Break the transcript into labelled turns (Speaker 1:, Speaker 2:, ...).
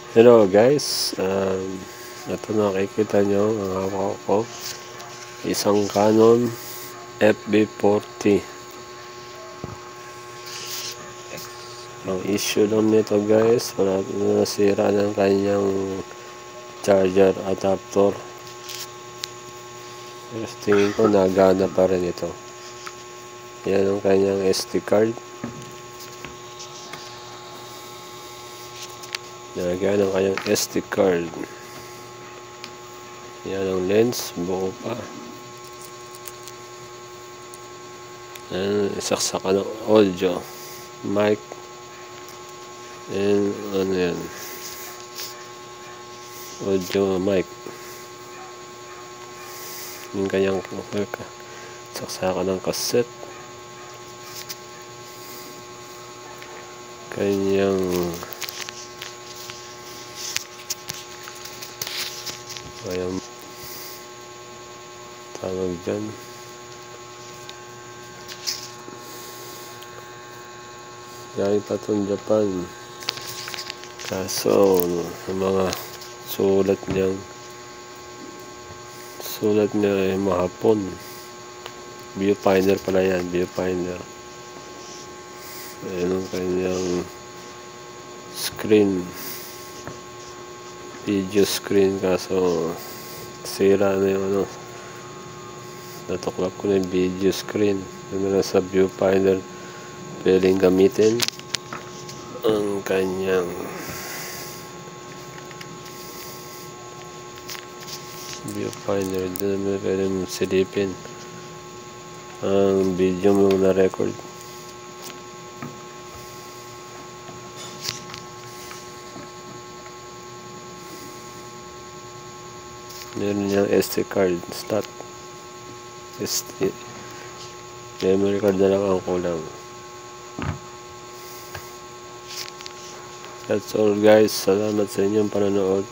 Speaker 1: Hello guys, ito nakikita nyo ang hawak ko, isang Canon FB40. Ang issue lang nito guys, wala nasira ng kanyang charger adapter. Pero tingin ko nagana pa rin ito. Yan ang kanyang SD card. Nagana ang kanyang SD card. Yan ang lens, buo pa. Saksakan ng audio, mic, and ano yan, audio mic. Yung kanyang saksakan ng cassette, kanyang tawag dyan, galing pa itong Japan, kaso ang mga sulat niya ay mahapon. Viewfinder pala yan, viewfinder. Ayan ang kanyang screen, video screen, kaso sira na yung ano, natuklap ko na yung video screen. Ano na sa viewfinder pwedeng gamitin ang kanyang viewfinder. Doon na pwedeng silipin ang video mo na record. Meron niyang SD card slot, SD memory card na lang ang kulang. That's all guys, salamat sa inyong panonood.